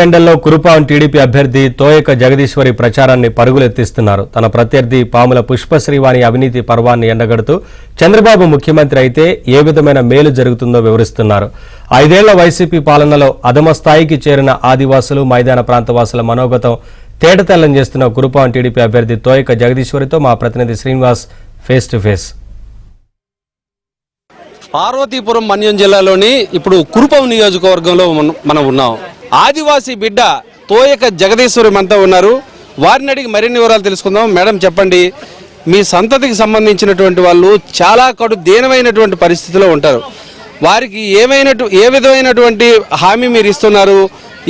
ఎండల్లో కురుపాం టీడీపీ అభ్యర్థి తోయక జగదీశ్వరి ప్రచారాన్ని పరుగులెత్తిస్తున్నారు. తన ప్రత్యర్థి పాముల పుష్పశ్రీవాణి అవినీతి పర్వాన్ని ఎండగడుతూ చంద్రబాబు ముఖ్యమంత్రి అయితే ఏ విధమైన మేలు జరుగుతుందో వివరిస్తున్నారు. 5 ఏళ్ల వైసీపీ పాలనలో అధమ స్థాయికి చేరిన ఆదివాసులు, మైదాన ప్రాంతవాసుల మనోగతం తేటతెల్లం చేస్తున్న కురుపాం టీడీపీ అభ్యర్థి తోయక జగదీశ్వరితో మా ప్రతినిధి Srinivas face to face. Parvathipuram Manyam జిల్లాలోని ఇప్పుడు కురుపాం నియోజకవర్గంలో మనం ఉన్నాం. ఆదివాసీ బిడ్డ తోయక జగదీశ్వరి మనతో ఉన్నారు. వారిని అడిగి మరిన్ని వివరాలు తెలుసుకుందాం. మేడం, చెప్పండి, మీ సంతతికి సంబంధించినటువంటి వాళ్ళు చాలా కడు దీనమైనటువంటి పరిస్థితిలో ఉంటారు. వారికి ఏ విధమైనటువంటి హామీ మీరు ఇస్తున్నారు?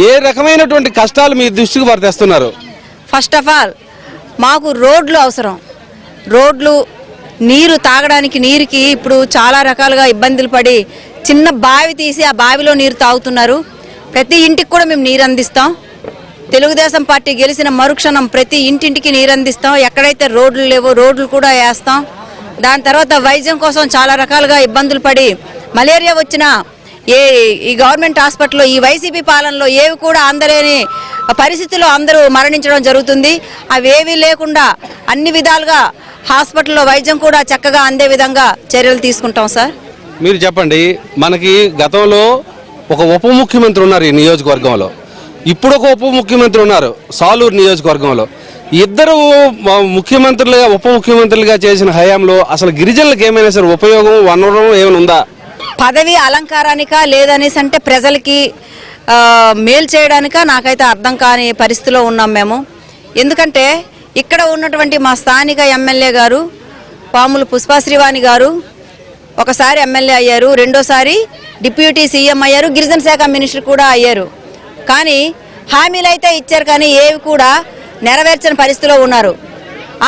ఏ రకమైనటువంటి కష్టాలు మీ దృష్టికి వారు తెస్తున్నారు? ఫస్ట్ ఆఫ్ ఆల్ మాకు రోడ్లు అవసరం. రోడ్లు, నీరు తాగడానికి నీరుకి ఇప్పుడు చాలా రకాలుగా ఇబ్బందులు పడి చిన్న బావి తీసి ఆ బావిలో నీరు తాగుతున్నారు. ప్రతి ఇంటికి కూడా మేము నీరు అందిస్తాం. తెలుగుదేశం పార్టీ గెలిచిన మరుక్షణం ప్రతి ఇంటింటికి నీరు అందిస్తాం. ఎక్కడైతే రోడ్లు లేవో రోడ్లు కూడా వేస్తాం. దాని తర్వాత వైద్యం కోసం చాలా రకాలుగా ఇబ్బందులు పడి మలేరియా వచ్చిన ఈ గవర్నమెంట్ హాస్పిటల్లో ఈ వైసీపీ పాలనలో ఏవి కూడా అందలేని పరిస్థితుల్లో అందరూ మరణించడం జరుగుతుంది. అవేవి లేకుండా అన్ని విధాలుగా హాస్పిటల్లో వైద్యం కూడా చక్కగా అందే విధంగా చర్యలు తీసుకుంటాం. సార్, మీరు చెప్పండి, మనకి గతంలో ఒక ఉప ముఖ్యమంత్రి ఉన్నారు ఈ నియోజకవర్గంలో, ఇప్పుడు ఒక ఉప ముఖ్యమంత్రి ఉన్నారు సాలూరు నియోజకవర్గంలో. ఇద్దరు ముఖ్యమంత్రులుగా ఉప ముఖ్యమంత్రులుగా చేసిన హయాంలో అసలు గిరిజనులకు ఏమైనా సరే ఉపయోగం, వనరం ఏమైనా ఉందా? పదవి అలంకారానికా లేదనేసి అంటే ప్రజలకి మేలు చేయడానికా నాకైతే అర్థం కాని పరిస్థితిలో ఉన్నాం మేము. ఎందుకంటే ఇక్కడ ఉన్నటువంటి మా స్థానిక ఎమ్మెల్యే గారు పాముల పుష్పశ్రీవాణి గారు ఒకసారి ఎమ్మెల్యే అయ్యారు, రెండోసారి డిప్యూటీ సీఎం అయ్యారు, గిరిజన శాఖ మినిస్టర్ కూడా అయ్యారు. కానీ హామీలు అయితే ఇచ్చారు, కానీ ఏవి కూడా నెరవేర్చని పరిస్థితిలో ఉన్నారు.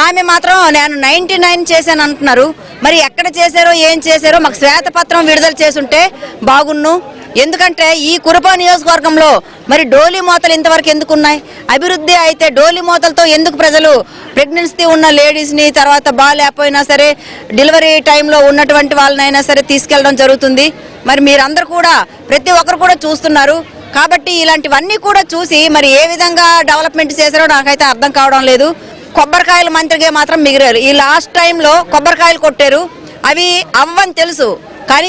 ఆమె మాత్రం నేను 99 చేశాను అంటున్నారు. మరి ఎక్కడ చేశారో ఏం చేశారో మాకు శ్వేతపత్రం విడుదల చేసుంటే బాగున్ను. ఎందుకంటే ఈ కురుపాం నియోజకవర్గంలో మరి డోలీ మోతలు ఇంతవరకు ఎందుకు ఉన్నాయి? అభివృద్ధి అయితే డోలీ మోతలతో ఎందుకు ప్రజలు ప్రెగ్నెన్సీ ఉన్న లేడీస్ని, తర్వాత బాగాలేకపోయినా సరే డెలివరీ టైంలో ఉన్నటువంటి వాళ్ళనైనా సరే తీసుకెళ్ళడం జరుగుతుంది. మరి మీరందరూ కూడా ప్రతి ఒక్కరు కూడా చూస్తున్నారు. కాబట్టి ఇలాంటివన్నీ కూడా చూసి మరి ఏ విధంగా డెవలప్మెంట్ చేశారో నాకైతే అర్థం కావడం లేదు. కొబ్బరికాయల మంత్రిగా మాత్రం మిగిలారు. ఈ లాస్ట్ టైంలో కొబ్బరికాయలు కొట్టారు, అవి అవ్వని తెలుసు కానీ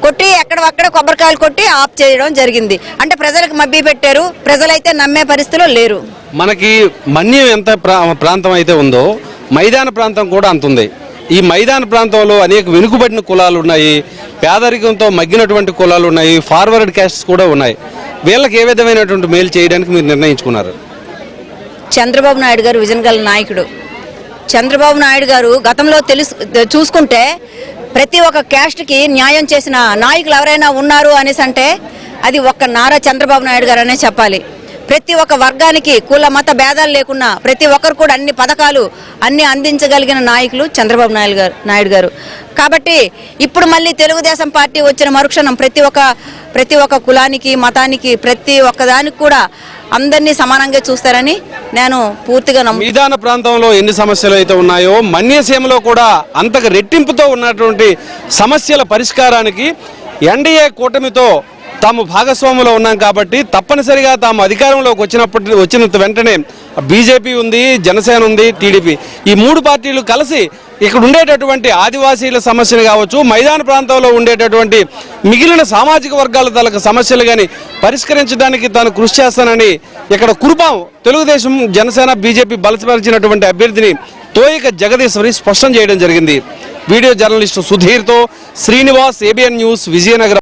కొట్టి ఎక్కడక్కడ కొబ్బరికాయలు కొట్టి ఆఫ్ చేయడం జరిగింది. అంటే ప్రజలకు మభ్య పెట్టారు. ప్రజలైతే నమ్మే పరిస్థితిలో లేరు. మనకి మన్యం ఎంత ప్రాంతం అయితే ఉందో మైదాన ప్రాంతం కూడా అంత ఉంది. ఈ మైదాన ప్రాంతంలో అనేక వెనుకబడిన కులాలు ఉన్నాయి, పేదరికంతో మగ్గినటువంటి కులాలు ఉన్నాయి, ఫార్వర్డ్ క్యాస్ట్స్ కూడా ఉన్నాయి. వీళ్ళకి ఏ విధమైనటువంటి మేలు చేయడానికి మీరు నిర్ణయించుకున్నారు? చంద్రబాబు నాయుడు గారు విజన్ గల నాయకుడు. చంద్రబాబు నాయుడు గారు గతంలో చూసుకుంటే ప్రతి ఒక్క క్యాస్ట్కి న్యాయం చేసిన నాయకులు ఎవరైనా ఉన్నారు అనేసి అంటే అది ఒక్క నారా చంద్రబాబు నాయుడు గారు అనే చెప్పాలి. ప్రతి ఒక్క వర్గానికి కుల మత భేదాలు లేకుండా ప్రతి ఒక్కరు కూడా అన్ని పథకాలు అన్ని అందించగలిగిన నాయకులు చంద్రబాబు నాయుడు గారు. కాబట్టి ఇప్పుడు మళ్ళీ తెలుగుదేశం పార్టీ వచ్చిన మరుక్షణం ప్రతి ఒక్క కులానికి, మతానికి, ప్రతి ఒక్కదానికి కూడా అందరినీ సమానంగా చూస్తారని నేను పూర్తిగా మైదాన ప్రాంతంలో ఎన్ని సమస్యలు అయితే ఉన్నాయో మన్యసీమలో కూడా అంతకు రెట్టింపుతో ఉన్నటువంటి సమస్యల పరిష్కారానికి ఎన్డీఏ కూటమితో తాము భాగస్వాములో ఉన్నాం. కాబట్టి తప్పనిసరిగా తాము అధికారంలోకి వచ్చిన వెంటనే బీజేపీ ఉంది, జనసేన ఉంది, టీడీపీ, ఈ 3 పార్టీలు కలిసి ఇక్కడ ఉండేటటువంటి ఆదివాసీల సమస్యలు కావచ్చు, మైదాన ప్రాంతంలో ఉండేటటువంటి మిగిలిన సామాజిక వర్గాల తాలూకు సమస్యలు కానీ పరిష్కరించడానికి తాను కృషి చేస్తానని ఇక్కడ కురుపాం తెలుగుదేశం, జనసేన, బీజేపీ బలపరిచినటువంటి అభ్యర్థిని తోయక జగదీశ్వరి స్పష్టం చేయడం జరిగింది. వీడియో జర్నలిస్టు సుధీర్తో శ్రీనివాస్, ఏబిఎన్ న్యూస్, విజయనగరం.